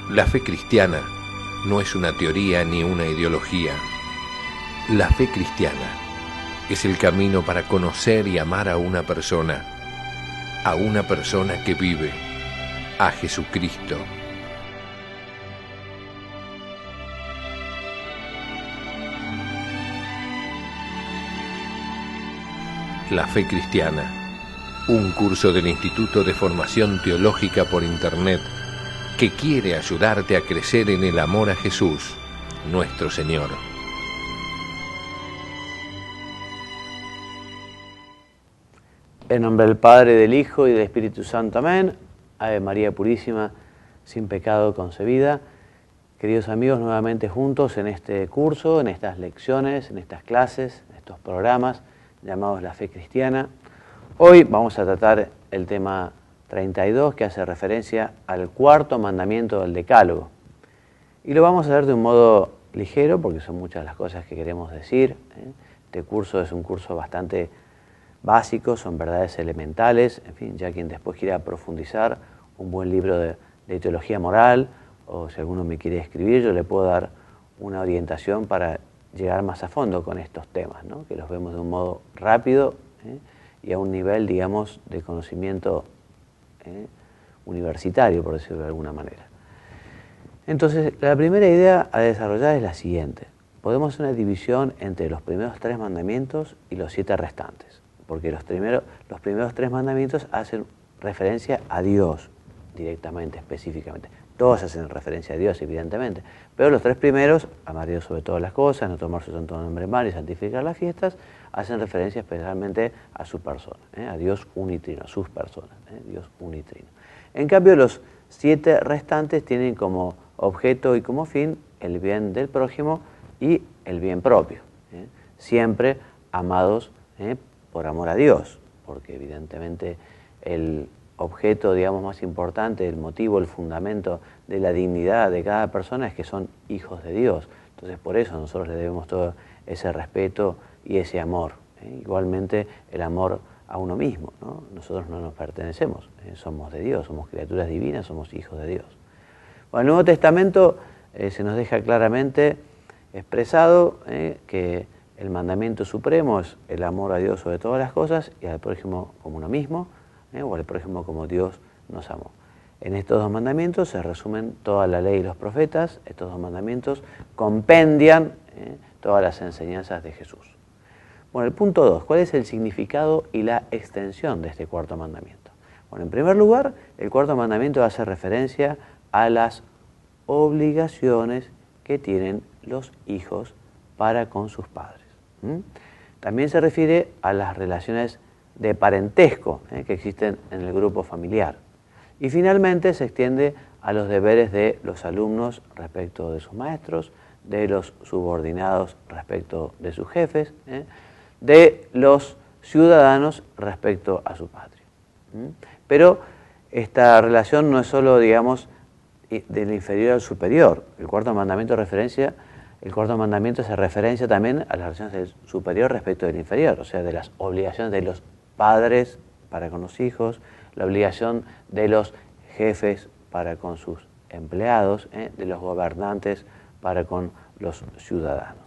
La fe cristiana no es una teoría ni una ideología. La fe cristiana es el camino para conocer y amar a una persona que vive, a Jesucristo. La fe cristiana, un curso del Instituto de Formación Teológica por Internet que quiere ayudarte a crecer en el amor a Jesús, nuestro Señor. En nombre del Padre, del Hijo y del Espíritu Santo. Amén. Ave María Purísima, sin pecado concebida. Queridos amigos, nuevamente juntos en este curso, en estas lecciones, en estas clases, en estos programas llamados La Fe Cristiana. Hoy vamos a tratar el tema 32, que hace referencia al cuarto mandamiento del Decálogo. Y lo vamos a hacer de un modo ligero, porque son muchas las cosas que queremos decir. Este curso es un curso bastante básico, son verdades elementales. En fin, ya quien después quiera profundizar, un buen libro de teología moral, o si alguno me quiere escribir, yo le puedo dar una orientación para llegar más a fondo con estos temas, ¿no? Que los vemos de un modo rápido y a un nivel, digamos, de conocimiento universitario, por decirlo de alguna manera. Entonces, la primera idea a desarrollar es la siguiente. Podemos hacer una división entre los primeros 3 mandamientos y los 7 restantes, porque los primeros 3 mandamientos hacen referencia a Dios directamente, específicamente. Todos hacen referencia a Dios, evidentemente, pero los 3 primeros, amar a Dios sobre todas las cosas, no tomar su santo nombre en vano y santificar las fiestas, hacen referencia especialmente a su persona, a Dios unitrino, a sus personas, Dios unitrino. En cambio, los 7 restantes tienen como objeto y como fin el bien del prójimo y el bien propio, siempre amados por amor a Dios, porque evidentemente el objeto, digamos, más importante, el motivo, el fundamento de la dignidad de cada persona es que son hijos de Dios. Entonces, por eso nosotros le debemos todo ese respeto y ese amor. Igualmente, el amor a uno mismo, ¿no? Nosotros no nos pertenecemos, somos de Dios, somos criaturas divinas, somos hijos de Dios. Bueno, el Nuevo Testamento se nos deja claramente expresado que el mandamiento supremo es el amor a Dios sobre todas las cosas y al prójimo como uno mismo, o al prójimo como Dios nos amó. En estos 2 mandamientos se resumen toda la ley y los profetas. Estos 2 mandamientos compendian todas las enseñanzas de Jesús. Bueno, el punto 2, ¿cuál es el significado y la extensión de este cuarto mandamiento? Bueno, en primer lugar, el cuarto mandamiento hace referencia a las obligaciones que tienen los hijos para con sus padres. También se refiere a las relaciones de parentesco que existen en el grupo familiar. Y finalmente se extiende a los deberes de los alumnos respecto de sus maestros, de los subordinados respecto de sus jefes, de los ciudadanos respecto a su patria. Pero esta relación no es solo, digamos, del inferior al superior. El cuarto mandamiento hace referencia también a las relaciones del superior respecto del inferior, o sea, de las obligaciones de los padres para con los hijos, la obligación de los jefes para con sus empleados, de los gobernantes para con los ciudadanos.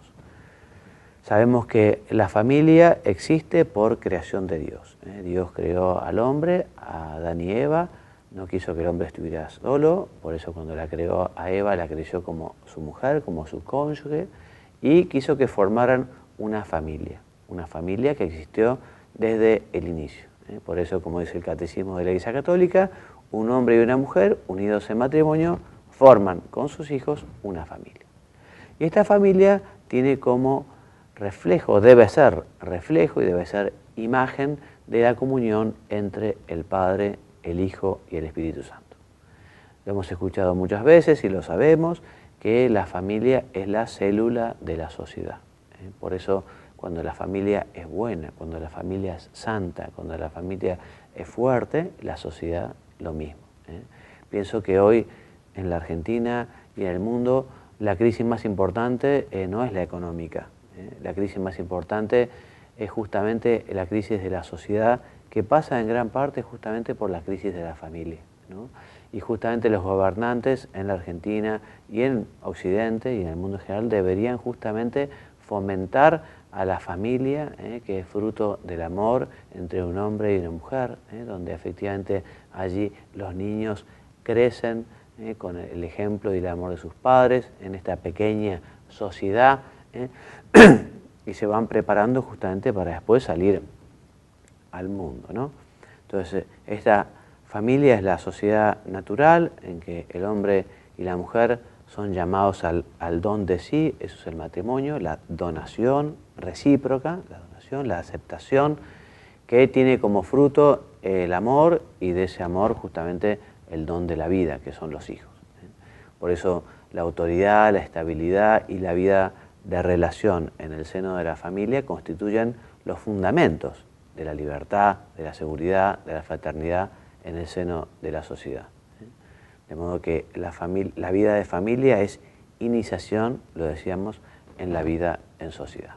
Sabemos que la familia existe por creación de Dios. Dios creó al hombre, a Adán y Eva, no quiso que el hombre estuviera solo, por eso cuando la creó a Eva la creó como su mujer, como su cónyuge, y quiso que formaran una familia que existió desde el inicio. Por eso, como dice el Catecismo de la Iglesia Católica, un hombre y una mujer unidos en matrimonio forman con sus hijos una familia. Y esta familia tiene como reflejo, debe ser reflejo y debe ser imagen de la comunión entre el Padre, el Hijo y el Espíritu Santo. Lo hemos escuchado muchas veces y lo sabemos, que la familia es la célula de la sociedad. Por eso, cuando la familia es buena, cuando la familia es santa, cuando la familia es fuerte, la sociedad lo mismo. Pienso que hoy en la Argentina y en el mundo la crisis más importante no es la económica. La crisis más importante es justamente la crisis de la sociedad, que pasa en gran parte justamente por la crisis de la familia, ¿no? Y justamente los gobernantes en la Argentina y en Occidente y en el mundo en general deberían justamente fomentar a la familia, que es fruto del amor entre un hombre y una mujer, donde efectivamente allí los niños crecen con el ejemplo y el amor de sus padres en esta pequeña sociedad y se van preparando justamente para después salir al mundo, ¿no? Entonces, esta familia es la sociedad natural en que el hombre y la mujer son llamados al don de sí, eso es el matrimonio, la donación recíproca, la donación, la aceptación, que tiene como fruto el amor y de ese amor justamente el don de la vida, que son los hijos. Por eso la autoridad, la estabilidad y la vida de relación en el seno de la familia constituyen los fundamentos de la libertad, de la seguridad, de la fraternidad en el seno de la sociedad. De modo que la vida de familia es iniciación, lo decíamos, en la vida en sociedad.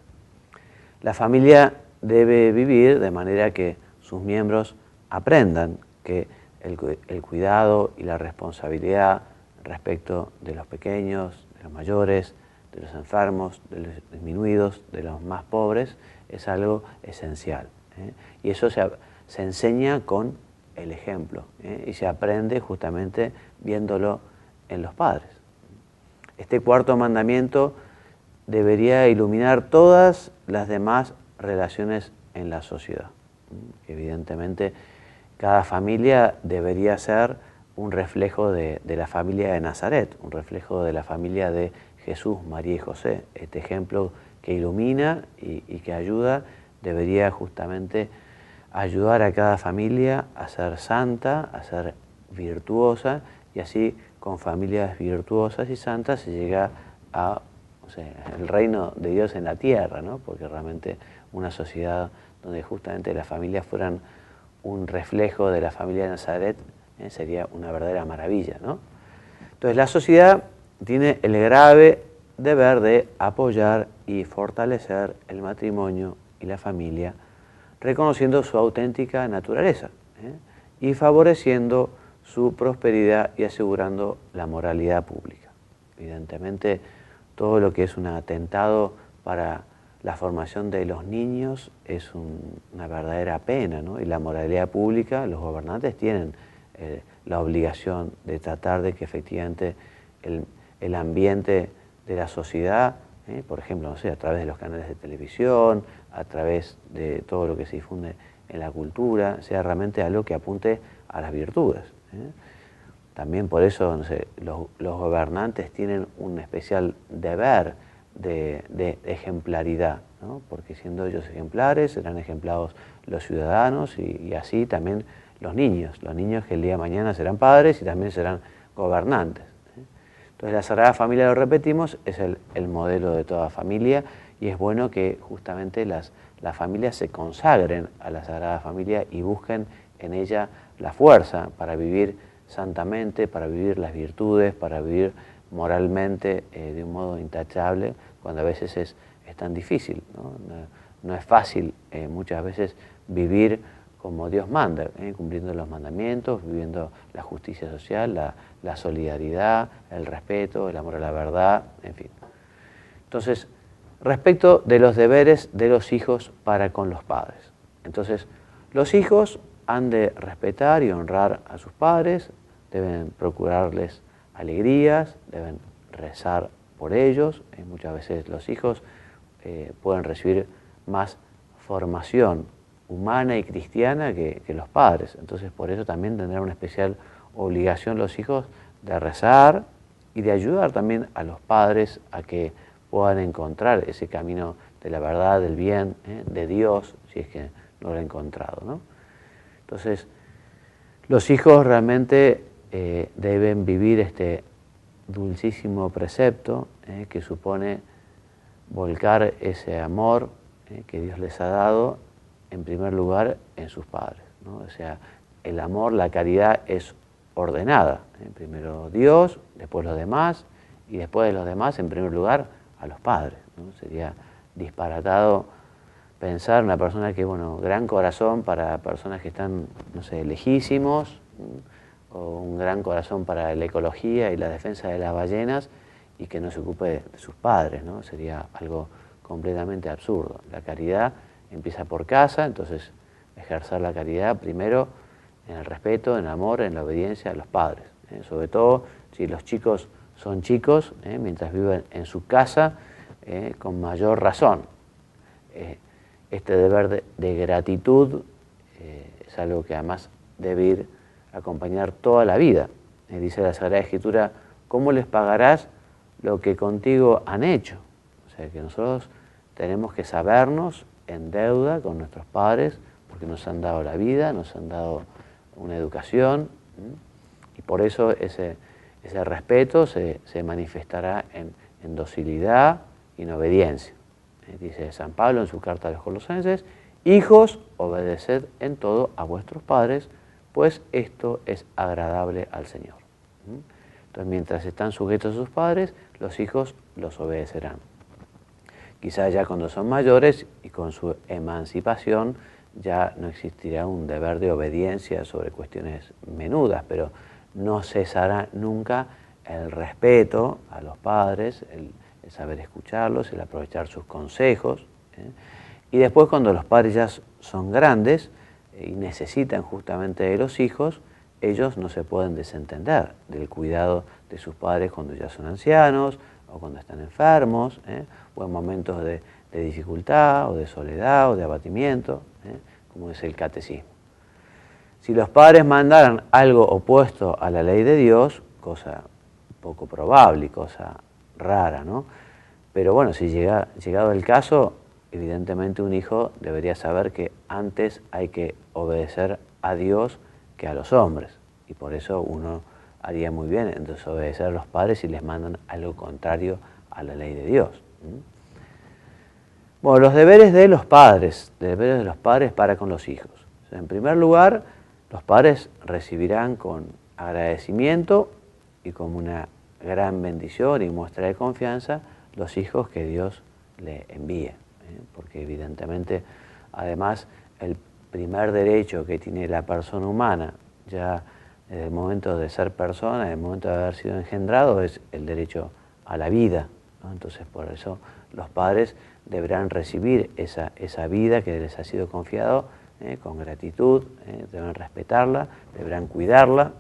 La familia debe vivir de manera que sus miembros aprendan que el cuidado y la responsabilidad respecto de los pequeños, de los mayores, de los enfermos, de los disminuidos, de los más pobres, es algo esencial. Y eso se enseña con el ejemplo, y se aprende justamente viéndolo en los padres. Este cuarto mandamiento debería iluminar todas las demás relaciones en la sociedad. Evidentemente, cada familia debería ser un reflejo de la familia de Nazaret, un reflejo de la familia de Jesús, María y José. Este ejemplo que ilumina y que ayuda debería justamente ayudar a cada familia a ser santa, a ser virtuosa, y así con familias virtuosas y santas se llega a el reino de Dios en la tierra, ¿no? Porque realmente una sociedad donde justamente las familias fueran un reflejo de la familia de Nazaret sería una verdadera maravilla, ¿no? Entonces la sociedad tiene el grave deber de apoyar y fortalecer el matrimonio y la familia, reconociendo su auténtica naturaleza y favoreciendo su prosperidad y asegurando la moralidad pública. Evidentemente, todo lo que es un atentado para la formación de los niños es una verdadera pena, ¿no? Y la moralidad pública, los gobernantes tienen la obligación de tratar de que efectivamente el ambiente de la sociedad, por ejemplo, no sé, a través de los canales de televisión, a través de todo lo que se difunde en la cultura, sea realmente algo que apunte a las virtudes. También por eso, no sé, los gobernantes tienen un especial deber de ejemplaridad, ¿no? Porque siendo ellos ejemplares, serán ejemplados los ciudadanos y así también los niños que el día de mañana serán padres y también serán gobernantes. Entonces la Sagrada Familia, lo repetimos, es el modelo de toda familia, y es bueno que justamente las familias se consagren a la Sagrada Familia y busquen en ella la fuerza para vivir santamente, para vivir las virtudes, para vivir moralmente de un modo intachable, cuando a veces es tan difícil, ¿no? No es fácil muchas veces vivir como Dios manda, cumpliendo los mandamientos, viviendo la justicia social, la solidaridad, el respeto, el amor a la verdad, en fin. Entonces, respecto de los deberes de los hijos para con los padres. Entonces, los hijos han de respetar y honrar a sus padres, deben procurarles alegrías, deben rezar por ellos. Muchas veces los hijos pueden recibir más formación humana y cristiana que los padres. Entonces, por eso también tendrán una especial obligación los hijos de rezar y de ayudar también a los padres a que puedan encontrar ese camino de la verdad, del bien, de Dios, si es que no lo han encontrado, ¿no? Entonces, los hijos realmente deben vivir este dulcísimo precepto que supone volcar ese amor que Dios les ha dado, en primer lugar, en sus padres, ¿no? O sea, el amor, la caridad es ordenada. Primero Dios, después los demás, y después de los demás, en primer lugar, a los padres, ¿no? Sería disparatado pensar una persona que, bueno, gran corazón para personas que están, no sé, lejísimos, o un gran corazón para la ecología y la defensa de las ballenas y que no se ocupe de sus padres, ¿no? Sería algo completamente absurdo. La caridad empieza por casa, entonces ejercer la caridad primero en el respeto, en el amor, en la obediencia a los padres. Sobre todo si los chicos son chicos, mientras viven en su casa, con mayor razón. Este deber de gratitud es algo que además debe ir acompañar toda la vida. Dice la Sagrada Escritura, ¿cómo les pagarás lo que contigo han hecho? O sea que nosotros tenemos que sabernos en deuda con nuestros padres porque nos han dado la vida, nos han dado una educación, y por eso ese respeto se manifestará en docilidad y en obediencia. Dice San Pablo en su carta a los Colosenses, hijos, obedeced en todo a vuestros padres, pues esto es agradable al Señor. Entonces, mientras están sujetos a sus padres, los hijos los obedecerán. Quizás ya cuando son mayores y con su emancipación ya no existirá un deber de obediencia sobre cuestiones menudas, pero no cesará nunca el respeto a los padres, el saber escucharlos, el aprovechar sus consejos. Y después cuando los padres ya son grandes y necesitan justamente de los hijos, ellos no se pueden desentender del cuidado de sus padres cuando ya son ancianos o cuando están enfermos, o en momentos de dificultad o de soledad o de abatimiento, como es el catecismo. Si los padres mandaran algo opuesto a la ley de Dios, cosa poco probable y cosa rara, ¿no? Pero bueno, si llegado el caso, evidentemente un hijo debería saber que antes hay que obedecer a Dios que a los hombres. Y por eso uno haría muy bien en desobedecer a los padres si les mandan algo contrario a la ley de Dios. Bueno, los deberes de los padres para con los hijos. O sea, en primer lugar, los padres recibirán con agradecimiento y como una gran bendición y muestra de confianza los hijos que Dios le envía. Porque evidentemente, además, el primer derecho que tiene la persona humana, ya desde el momento de ser persona, en el momento de haber sido engendrado, es el derecho a la vida, ¿no? Entonces, por eso los padres deberán recibir esa vida que les ha sido confiado con gratitud, deben respetarla, deberán cuidarla,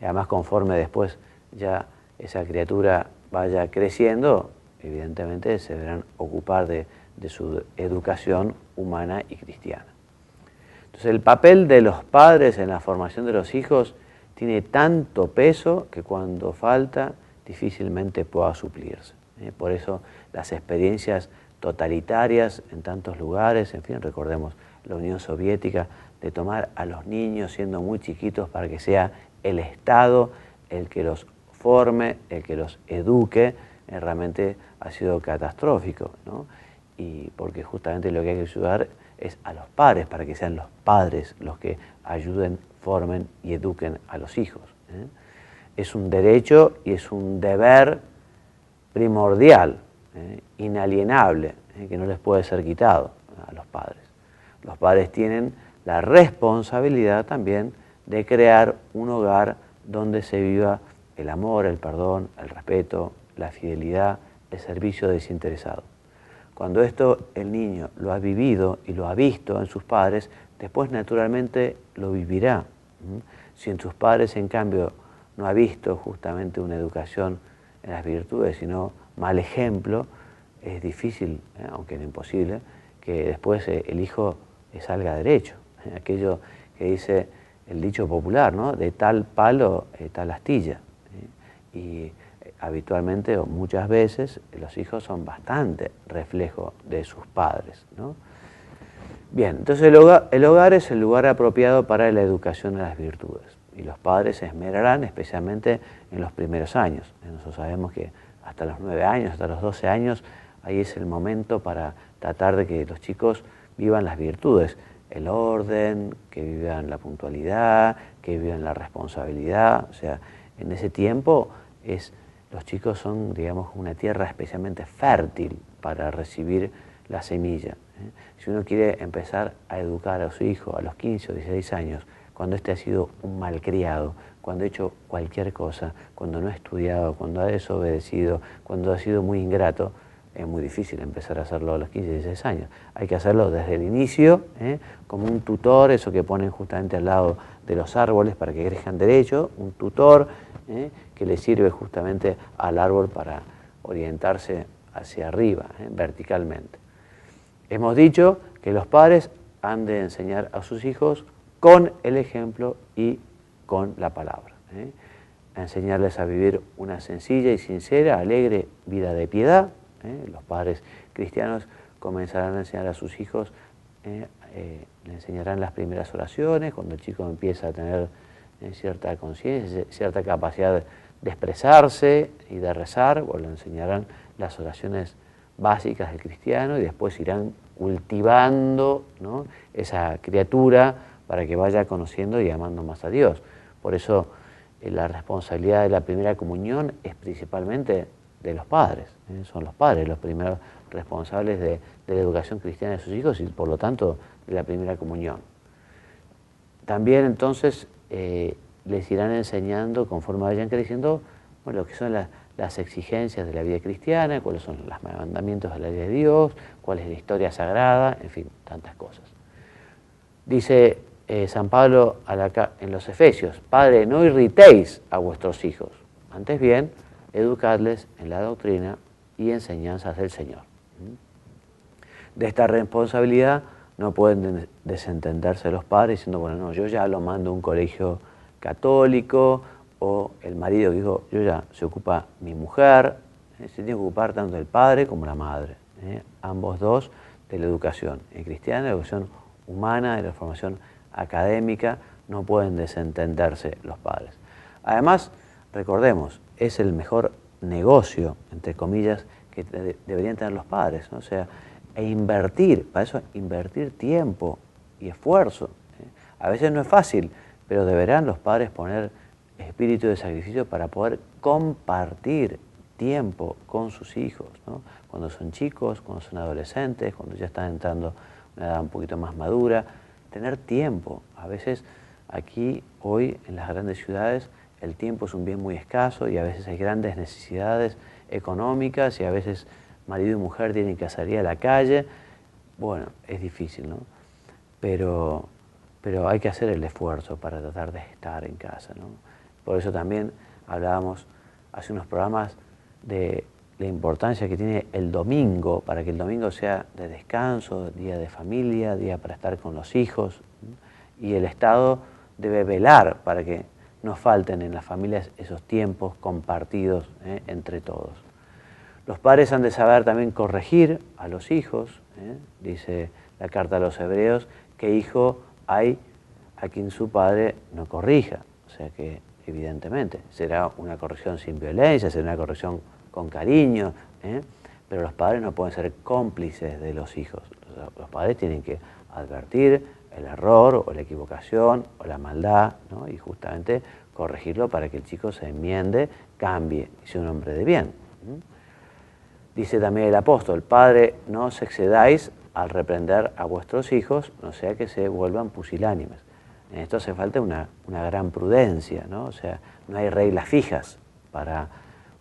y además conforme después ya esa criatura vaya creciendo, evidentemente se deberán ocupar de su educación humana y cristiana. Entonces el papel de los padres en la formación de los hijos tiene tanto peso que cuando falta difícilmente pueda suplirse. Por eso las experiencias totalitarias en tantos lugares, en fin, recordemos la Unión Soviética, de tomar a los niños siendo muy chiquitos para que sea el Estado el que los forme, el que los eduque, realmente ha sido catastrófico, ¿no? Y porque justamente lo que hay que ayudar es a los padres, para que sean los padres los que ayuden, formen y eduquen a los hijos. Es un derecho y es un deber primordial, inalienable, que no les puede ser quitado a los padres. Los padres tienen la responsabilidad también de crear un hogar donde se viva el amor, el perdón, el respeto, la fidelidad, el servicio desinteresado. Cuando esto el niño lo ha vivido y lo ha visto en sus padres, después naturalmente lo vivirá. Si en sus padres, en cambio, no ha visto justamente una educación en las virtudes, sino mal ejemplo, es difícil, aunque no imposible, que después el hijo salga derecho. Aquello que dice el dicho popular, ¿no? De tal palo, tal astilla. Y habitualmente o muchas veces los hijos son bastante reflejo de sus padres, ¿no? Bien, entonces el hogar es el lugar apropiado para la educación de las virtudes y los padres se esmerarán especialmente en los primeros años. Nosotros sabemos que hasta los 9 años, hasta los 12 años, ahí es el momento para tratar de que los chicos vivan las virtudes, el orden, que vivan la puntualidad, que vivan la responsabilidad. O sea, en ese tiempo los chicos son, digamos, una tierra especialmente fértil para recibir la semilla. Si uno quiere empezar a educar a su hijo a los 15 o 16 años cuando éste ha sido un malcriado, cuando ha hecho cualquier cosa, cuando no ha estudiado, cuando ha desobedecido, cuando ha sido muy ingrato, es muy difícil empezar a hacerlo a los 15, 16 años. Hay que hacerlo desde el inicio, como un tutor, eso que ponen justamente al lado de los árboles para que crezcan derecho, un tutor que le sirve justamente al árbol para orientarse hacia arriba, verticalmente. Hemos dicho que los padres han de enseñar a sus hijos con el ejemplo y con la palabra. A enseñarles a vivir una sencilla y sincera, alegre vida de piedad. Los padres cristianos comenzarán a enseñar a sus hijos, le enseñarán las primeras oraciones, cuando el chico empieza a tener cierta conciencia, cierta capacidad de expresarse y de rezar, o le enseñarán las oraciones básicas del cristiano y después irán cultivando, ¿no?, esa criatura para que vaya conociendo y amando más a Dios. Por eso la responsabilidad de la primera comunión es principalmente de los padres. Son los padres los primeros responsables de la educación cristiana de sus hijos y por lo tanto de la primera comunión. También entonces les irán enseñando conforme vayan creciendo, bueno, lo que son las exigencias de la vida cristiana, cuáles son los mandamientos de la ley de Dios, cuál es la historia sagrada, en fin, tantas cosas. Dice San Pablo en los Efesios: Padre, no irritéis a vuestros hijos, antes bien, educadles en la doctrina y enseñanzas del Señor. De esta responsabilidad no pueden desentenderse los padres diciendo, bueno, no, yo ya lo mando a un colegio católico, o el marido que dijo, yo ya se ocupa mi mujer, se tiene que ocupar tanto el padre como la madre, ambos dos de la educación cristiana, de la educación humana, de la formación académica, no pueden desentenderse los padres. Además, recordemos, es el mejor negocio, entre comillas, que deberían tener los padres, ¿no? O sea, invertir, para eso invertir tiempo y esfuerzo. A veces no es fácil, pero deberán los padres poner espíritu de sacrificio para poder compartir tiempo con sus hijos, ¿no? Cuando son chicos, cuando son adolescentes, cuando ya están entrando a una edad un poquito más madura, tener tiempo. A veces aquí, hoy, en las grandes ciudades, el tiempo es un bien muy escaso y a veces hay grandes necesidades económicas y a veces marido y mujer tienen que salir a la calle. Bueno, es difícil, ¿no? Pero hay que hacer el esfuerzo para tratar de estar en casa, ¿no? Por eso también hablábamos hace unos programas de la importancia que tiene el domingo, para que el domingo sea de descanso, día de familia, día para estar con los hijos. Y el Estado debe velar para que no falten en las familias esos tiempos compartidos entre todos. Los padres han de saber también corregir a los hijos. Dice la carta a los Hebreos, que hijo hay a quien su padre no corrija. O sea que evidentemente será una corrección sin violencia, será una corrección con cariño, pero los padres no pueden ser cómplices de los hijos. Los padres tienen que advertir el error o la equivocación o la maldad, ¿no? Y justamente corregirlo para que el chico se enmiende, cambie y sea un hombre de bien. Dice también el apóstol: Padre, no os excedáis al reprender a vuestros hijos, no sea que se vuelvan pusilánimes. En esto hace falta una gran prudencia, ¿no? O sea, no hay reglas fijas para,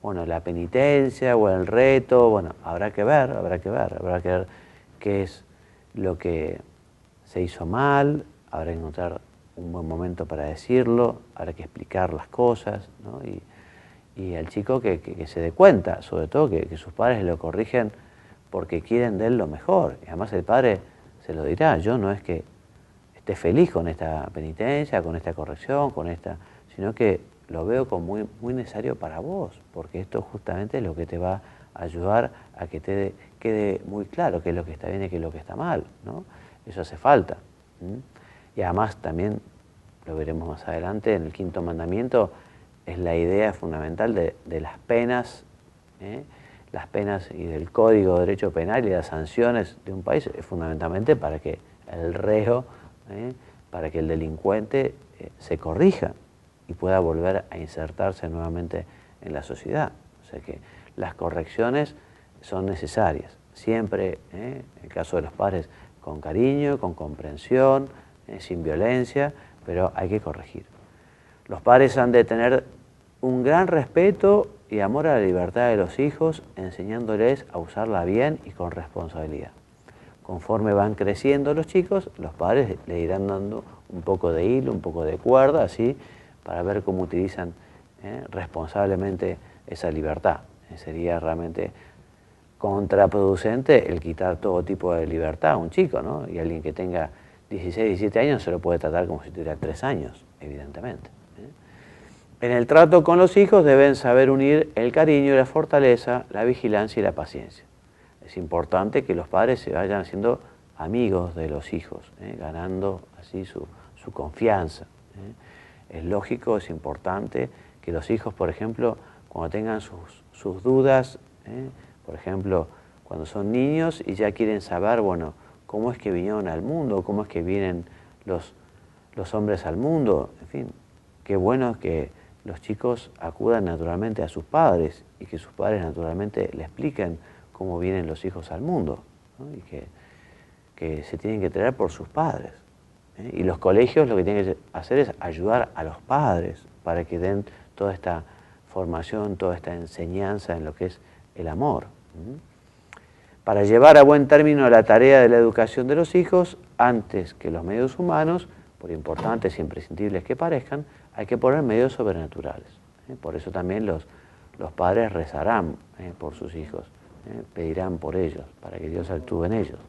bueno, la penitencia o el reto. Bueno, habrá que ver qué es lo que se hizo mal, habrá que encontrar un buen momento para decirlo, habrá que explicar las cosas, ¿no? Y al chico que se dé cuenta, sobre todo que sus padres lo corrigen porque quieren de él lo mejor. Y además el padre se lo dirá: yo no es que esté feliz con esta penitencia, con esta corrección, sino que lo veo como muy necesario para vos, porque esto justamente es lo que te va a ayudar a que te quede muy claro qué es lo que está bien y qué es lo que está mal, ¿no? Eso hace falta. Y además también, lo veremos más adelante, en el quinto mandamiento, es la idea fundamental de las penas, las penas y del Código de Derecho Penal y las sanciones de un país, es fundamentalmente para que el reo, para que el delincuente se corrija y pueda volver a insertarse nuevamente en la sociedad. O sea que las correcciones son necesarias, siempre, en el caso de los padres, con cariño, con comprensión, sin violencia, pero hay que corregir. Los padres han de tener un gran respeto y amor a la libertad de los hijos, enseñándoles a usarla bien y con responsabilidad. Conforme van creciendo los chicos, los padres le irán dando un poco de hilo, un poco de cuerda, así, para ver cómo utilizan responsablemente esa libertad. Sería realmente contraproducente el quitar todo tipo de libertad a un chico, ¿no? Y alguien que tenga 16, 17 años se lo puede tratar como si tuviera 3 años, evidentemente. En el trato con los hijos deben saber unir el cariño y la fortaleza, la vigilancia y la paciencia. Es importante que los padres se vayan haciendo amigos de los hijos, ganando así su confianza. Es lógico, es importante que los hijos, por ejemplo, cuando tengan sus dudas, por ejemplo, cuando son niños y ya quieren saber, bueno, cómo es que vinieron al mundo, cómo es que vienen los hombres al mundo, en fin, qué bueno que los chicos acudan naturalmente a sus padres y que sus padres naturalmente le expliquen cómo vienen los hijos al mundo, ¿no? Y que se tienen que traer por sus padres. Y los colegios lo que tienen que hacer es ayudar a los padres para que den toda esta formación, toda esta enseñanza en lo que es el amor. Para llevar a buen término la tarea de la educación de los hijos, antes que los medios humanos, por importantes y imprescindibles que parezcan, hay que poner medios sobrenaturales. Por eso también los padres rezarán por sus hijos, pedirán por ellos, para que Dios actúe en ellos.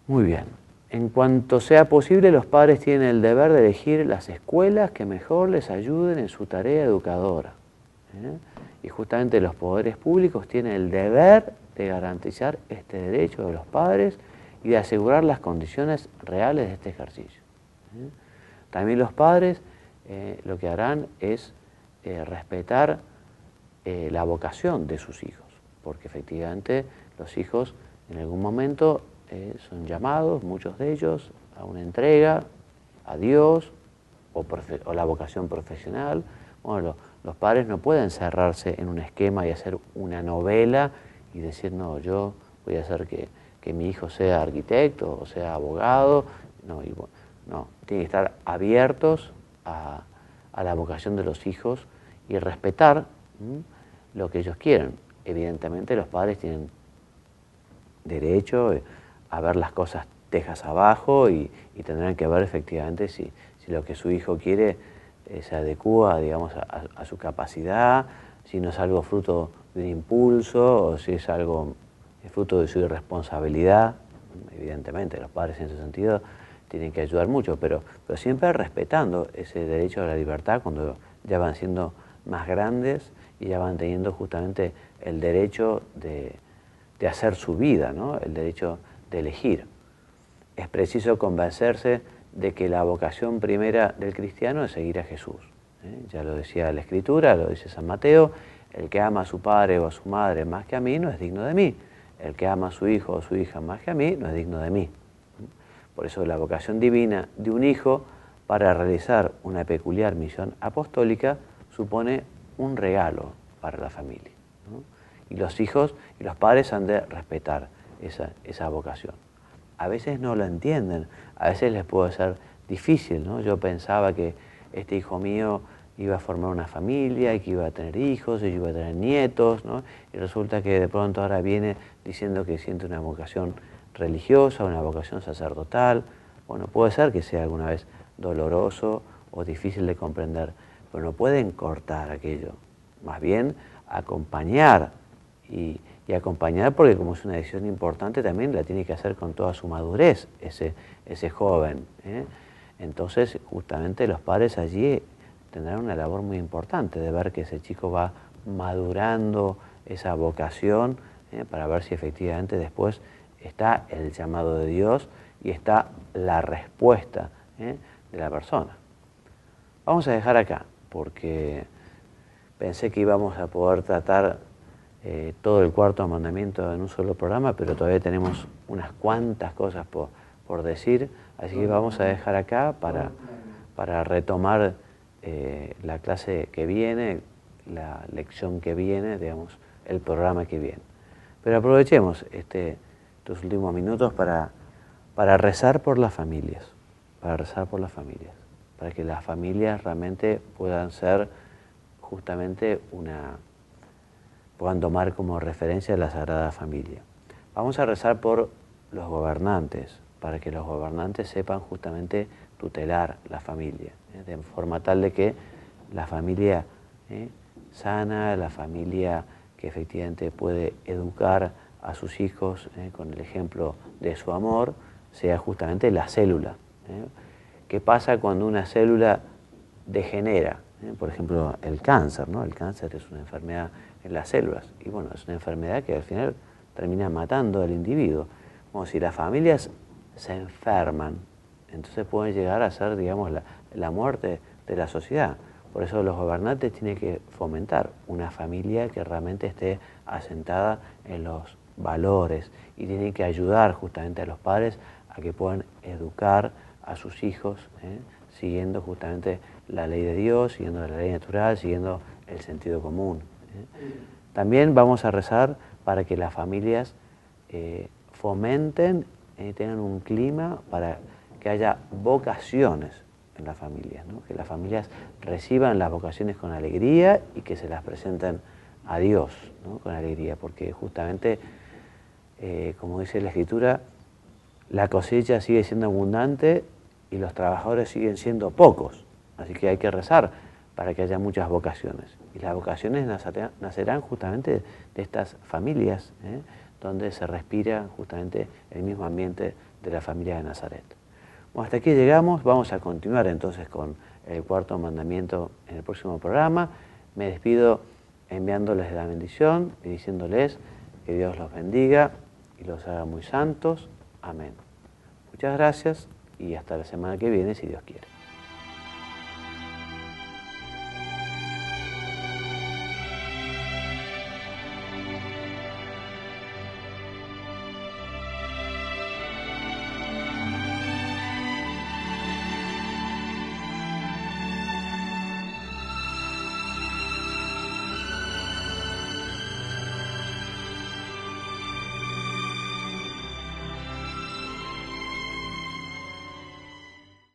Muy bien. En cuanto sea posible, los padres tienen el deber de elegir las escuelas que mejor les ayuden en su tarea educadora. Y justamente los poderes públicos tienen el deber de garantizar este derecho de los padres y de asegurar las condiciones reales de este ejercicio. También los padres lo que harán es respetar la vocación de sus hijos, porque efectivamente los hijos en algún momento son llamados, muchos de ellos, a una entrega, a Dios o la vocación profesional. Bueno, los padres no pueden cerrarse en un esquema y hacer una novela y decir, no, yo voy a hacer que mi hijo sea arquitecto o sea abogado. No, no, tienen que estar abiertos a la vocación de los hijos y respetar lo que ellos quieren. Evidentemente los padres tienen derecho a ver las cosas tejas abajo y tendrán que ver efectivamente si lo que su hijo quiere se adecúa, digamos, a su capacidad, si no es algo fruto de un impulso o si es algo fruto de su irresponsabilidad. Evidentemente los padres en ese sentido tienen que ayudar mucho, pero siempre respetando ese derecho a la libertad cuando ya van siendo más grandes y ya van teniendo justamente el derecho de hacer su vida, ¿no? El derecho de elegir. Es preciso convencerse de que la vocación primera del cristiano es seguir a Jesús. Ya lo decía la Escritura, lo dice San Mateo, el que ama a su padre o a su madre más que a mí no es digno de mí. El que ama a su hijo o su hija más que a mí no es digno de mí. Por eso la vocación divina de un hijo para realizar una peculiar misión apostólica supone un regalo para la familia, ¿no? Y los hijos y los padres han de respetar esa vocación. A veces no lo entienden, a veces les puede ser difícil, ¿no? Yo pensaba que este hijo mío iba a formar una familia y que iba a tener hijos y iba a tener nietos, ¿no? Y resulta que de pronto ahora viene diciendo que siente una vocación religiosa, una vocación sacerdotal. Bueno, puede ser que sea alguna vez doloroso o difícil de comprender, pero no pueden cortar aquello, más bien acompañar y acompañar, porque como es una decisión importante también la tiene que hacer con toda su madurez ese joven. Entonces justamente los padres allí tendrán una labor muy importante de ver que ese chico va madurando esa vocación para ver si efectivamente después está el llamado de Dios y está la respuesta de la persona. Vamos a dejar acá porque pensé que íbamos a poder tratar todo el cuarto mandamiento en un solo programa, pero todavía tenemos unas cuantas cosas por decir, así que vamos a dejar acá para retomar la clase que viene, la lección que viene, digamos, el programa que viene. Pero aprovechemos estos últimos minutos para rezar por las familias. para rezar por las familias, para que las familias realmente puedan ser justamente puedan tomar como referencia la Sagrada Familia. Vamos a rezar por los gobernantes, para que los gobernantes sepan justamente tutelar la familia, de forma tal de que la familia sana, la familia que efectivamente puede educar a sus hijos con el ejemplo de su amor, sea justamente la célula. ¿Qué pasa cuando una célula degenera? Por ejemplo, el cáncer, ¿no? El cáncer es una enfermedad en las células y bueno, es una enfermedad que al final termina matando al individuo. Como si las familias se enferman, entonces pueden llegar a ser, digamos, la muerte de la sociedad. Por eso los gobernantes tienen que fomentar una familia que realmente esté asentada en los valores y tienen que ayudar justamente a los padres a que puedan educar a sus hijos, siguiendo justamente la ley de Dios, siguiendo la ley natural, siguiendo el sentido común. También vamos a rezar para que las familias fomenten, tengan un clima para que haya vocaciones en las familias, ¿no? Que las familias reciban las vocaciones con alegría y que se las presenten a Dios, ¿no? Con alegría, porque justamente, como dice la Escritura, la cosecha sigue siendo abundante y los trabajadores siguen siendo pocos, así que hay que rezar para que haya muchas vocaciones. Y las vocaciones nacerán justamente de estas familias, donde se respira justamente el mismo ambiente de la familia de Nazaret. Bueno, hasta aquí llegamos, vamos a continuar entonces con el cuarto mandamiento en el próximo programa. Me despido enviándoles la bendición y diciéndoles que Dios los bendiga y los haga muy santos. Amén. Muchas gracias y hasta la semana que viene, si Dios quiere.